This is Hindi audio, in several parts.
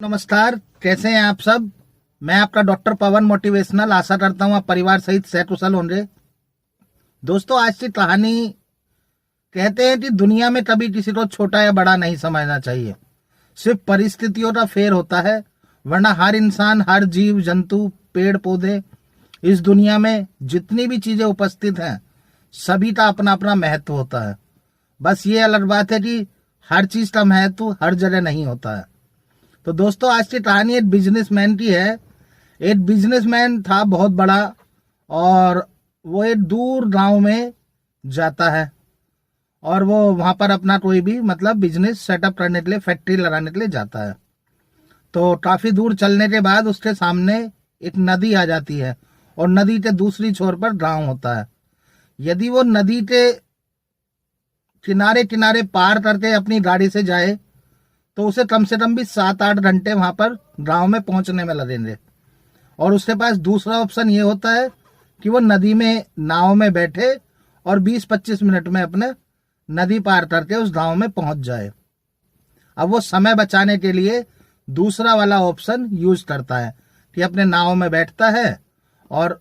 नमस्कार, कैसे हैं आप सब। मैं आपका डॉक्टर पवन मोटिवेशनल। आशा करता हूं आप परिवार सहित सकुशल होंगे। दोस्तों, आज की कहानी कहते हैं कि दुनिया में कभी किसी को छोटा या बड़ा नहीं समझना चाहिए। सिर्फ परिस्थितियों का फेर होता है, वरना हर इंसान, हर जीव जंतु, पेड़ पौधे, इस दुनिया में जितनी भी चीजें उपस्थित हैं, सभी का अपना अपना महत्व होता है। बस ये अलग बात है कि हर चीज का महत्व हर जगह नहीं होता है। तो दोस्तों, आज की कहानी एक बिजनेसमैन की है। एक बिजनेसमैन था बहुत बड़ा, और वो एक दूर गांव में जाता है और वो वहां पर अपना कोई भी बिजनेस सेटअप करने के लिए, फैक्ट्री लगाने के लिए जाता है। तो काफी दूर चलने के बाद उसके सामने एक नदी आ जाती है और नदी के दूसरी छोर पर गांव होता है। यदि वो नदी के किनारे किनारे पार करके अपनी गाड़ी से जाए तो उसे कम से कम भी 7-8 घंटे वहां पर गांव में पहुंचने में लगेंगे। और उसके पास दूसरा ऑप्शन ये होता है कि वो नदी में नाव में बैठे और 20-25 मिनट में अपने नदी पार करके उस गांव में पहुंच जाए। अब वो समय बचाने के लिए दूसरा वाला ऑप्शन यूज करता है कि अपने नाव में बैठता है और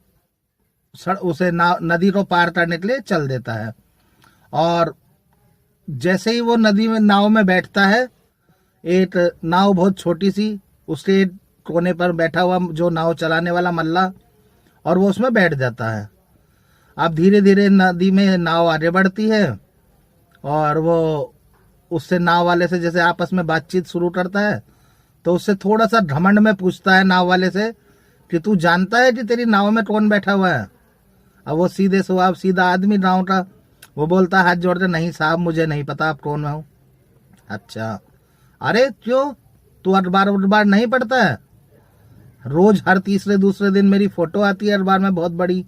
उसे नदी को पार करने के लिए चल देता है। और जैसे ही वो नदी में नाव में बैठता है, एक नाव बहुत छोटी सी, उसके कोने पर बैठा हुआ जो नाव चलाने वाला मल्ला, और वो उसमें बैठ जाता है। अब धीरे धीरे नदी में नाव आगे बढ़ती है और वो उससे, नाव वाले से जैसे आपस में बातचीत शुरू करता है, तो उससे थोड़ा सा घमंड में पूछता है नाव वाले से कि तू जानता है कि तेरी नाव में कौन बैठा हुआ है। अब वो सीधे स्वभाव, सीधा आदमी नाव का, वो बोलता है हाथ जोड़ के, नहीं साहब, मुझे नहीं पता आप कौन हो। अच्छा, अरे क्यों, तू अखबार नहीं पढ़ता है? रोज हर तीसरे दूसरे दिन मेरी फोटो आती है अखबार में बहुत बड़ी।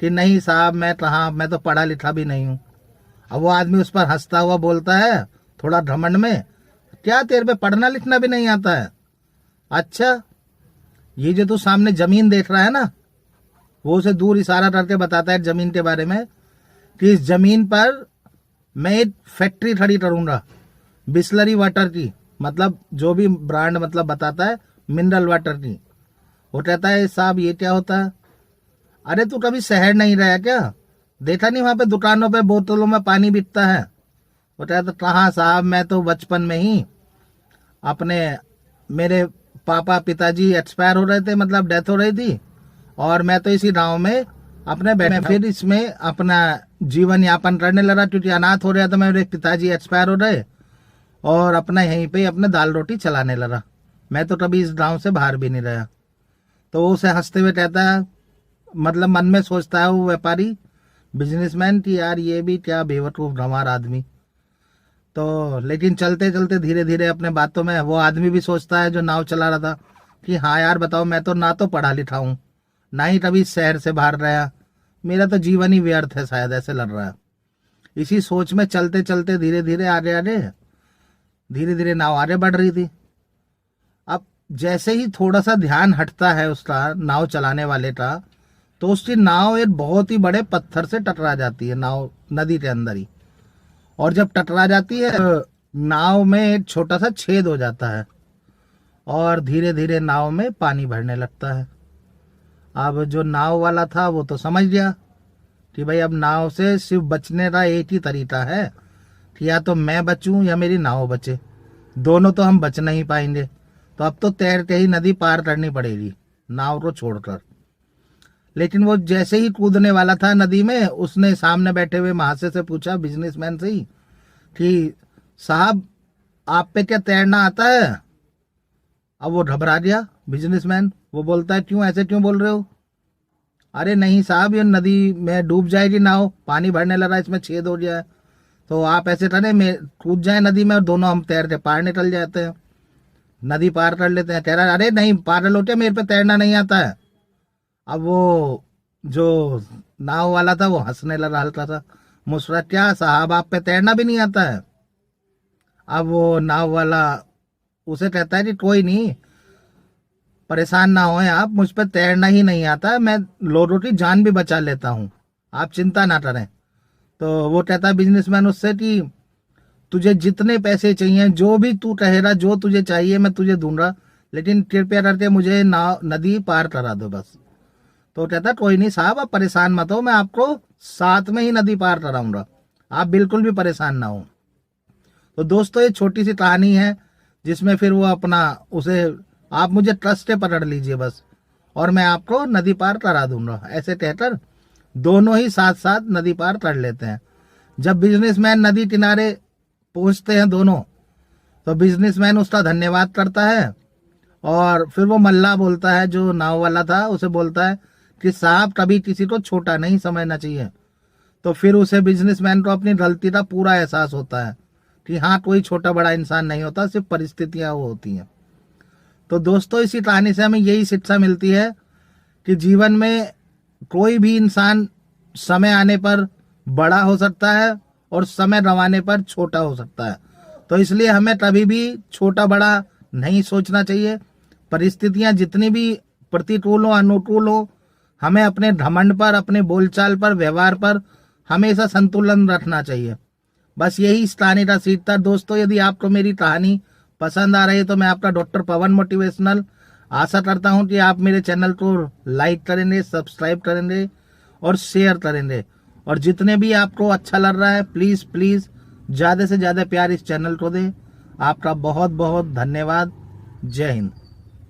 कि नहीं साहब, मैं कहाँ, मैं तो पढ़ा लिखा भी नहीं हूँ। अब वो आदमी उस पर हंसता हुआ बोलता है थोड़ा घमंड में, क्या तेरे पे पढ़ना लिखना भी नहीं आता है? अच्छा, ये जो तू सामने जमीन देख रहा है ना, वो उसे दूर इशारा करके बताता है जमीन के बारे में कि इस जमीन पर मैं एक फैक्ट्री खड़ी करूंगा, बिस्लरी वाटर की, जो भी ब्रांड बताता है, मिनरल वाटर की। वो कहता है साहब ये क्या होता है? अरे तू कभी शहर नहीं रहा क्या? देखा नहीं वहां पे दुकानों पे बोतलों में पानी बिकता है? वो कहता कहाँ साहब, मैं तो बचपन में ही अपने, मेरे पापा पिताजी एक्सपायर हो रहे थे, डेथ हो रही थी, और मैं तो इसी गाँव में अपने फिर इसमें अपना जीवन यापन करने लगा, क्योंकि अनाथ हो रहा था, मेरे पिताजी एक्सपायर हो रहे, और अपना यहीं पे अपने दाल रोटी चलाने लगा। मैं तो कभी इस गांव से बाहर भी नहीं रहा। तो वो उसे हंसते हुए कहता है, मन में सोचता है वो व्यापारी, बिजनेसमैन, की यार ये भी क्या बेवकूफ गंवार आदमी। तो लेकिन चलते चलते धीरे धीरे अपने बातों में वो आदमी भी सोचता है जो नाव चला रहा था कि हाँ यार बताओ, मैं तो ना तो पढ़ा लिखा हूँ, ना ही कभी शहर से बाहर रहा, मेरा तो जीवन ही व्यर्थ है शायद, ऐसे लग रहा है। इसी सोच में चलते चलते धीरे धीरे आगे आगे धीरे धीरे नाव आगे बढ़ रही थी। अब जैसे ही थोड़ा सा ध्यान हटता है उसका, नाव चलाने वाले का, तो उसकी नाव एक बहुत ही बड़े पत्थर से टकरा जाती है, नाव नदी के अंदर ही। और जब टकरा जाती है, नाव में एक छोटा सा छेद हो जाता है और धीरे धीरे नाव में पानी भरने लगता है। अब जो नाव वाला था वो तो समझ गया कि भाई अब नाव से सिर्फ बचने का एक ही तरीका है कि या तो मैं बचूं या मेरी नाव बचे, दोनों तो हम बच नहीं पाएंगे। तो अब तो तैर के ही नदी पार करनी पड़ेगी नाव को छोड़कर। लेकिन वो जैसे ही कूदने वाला था नदी में, उसने सामने बैठे हुए महाशय से पूछा, बिजनेसमैन से ही, कि साहब आप पे क्या तैरना आता है? अब वो घबरा गया बिजनेसमैन। वो बोलता है क्यों, ऐसे क्यों बोल रहे हो? अरे नहीं साहब, ये नदी में डूब जाएगी नाव, पानी भरने लगा, इसमें छेद हो गया है, तो आप ऐसे करें, मैं कूद जाए नदी में और दोनों हम तैर के पार निकल जाते हैं, नदी पार कर लेते हैं। कह रहा अरे नहीं पागल हो क्या, मेरे पे तैरना नहीं आता है। अब वो जो नाव वाला था वो हंसने लगा हल्का सा, मुस्कुरा, क्या साहब आप पे तैरना भी नहीं आता है? अब वो नाव वाला उसे कहता है कि कोई नहीं, परेशान ना होए आप, मुझ पे तैरना ही नहीं आता, मैं लोगों की जान भी बचा लेता हूँ, आप चिंता ना करें। तो वो कहता है बिजनेसमैन उससे कि तुझे जितने पैसे चाहिए, जो भी तू कहेगा, जो तुझे चाहिए मैं तुझे दूंगा, लेकिन कृपया करके मुझे नदी पार करा दो बस। तो कहता कोई नहीं साहब, आप परेशान मत हो, मैं आपको साथ में ही नदी पार कराऊंगा, आप बिल्कुल भी परेशान ना हो। तो दोस्तों ये छोटी सी कहानी है जिसमें फिर वो अपना उसे, आप मुझे ट्रस्ट से पकड़ लीजिए बस और मैं आपको नदी पार करा दूंगा, ऐसे कहकर दोनों ही साथ साथ नदी पार कर लेते हैं। जब बिजनेसमैन नदी किनारे पहुंचते हैं दोनों, तो बिजनेसमैन उसका धन्यवाद करता है और फिर वो मल्लाह बोलता है, जो नाव वाला था, उसे बोलता है कि साहब कभी किसी को छोटा नहीं समझना चाहिए। तो फिर उसे बिजनेसमैन को अपनी गलती का पूरा एहसास होता है कि हाँ, कोई छोटा बड़ा इंसान नहीं होता, सिर्फ परिस्थितियां वो होती हैं। तो दोस्तों इसी कहानी से हमें यही शिक्षा मिलती है कि जीवन में कोई भी इंसान समय आने पर बड़ा हो सकता है और समय गंवाने पर छोटा हो सकता है। तो इसलिए हमें कभी भी छोटा बड़ा नहीं सोचना चाहिए। परिस्थितियां जितनी भी प्रतिकूल हो अनुकूल हो, हमें अपने घमंड पर, अपने बोलचाल पर, व्यवहार पर हमेशा संतुलन रखना चाहिए। बस यही इस कहानी का सीख था। दोस्तों यदि आपको मेरी कहानी पसंद आ रही है तो मैं आपका डॉक्टर पवन मोटिवेशनल आशा करता हूं कि आप मेरे चैनल को लाइक करेंगे, सब्सक्राइब करेंगे और शेयर करेंगे। और जितने भी आपको अच्छा लग रहा है प्लीज़ प्लीज़ ज़्यादा से ज़्यादा प्यार इस चैनल को दें। आपका बहुत बहुत धन्यवाद। जय हिंद।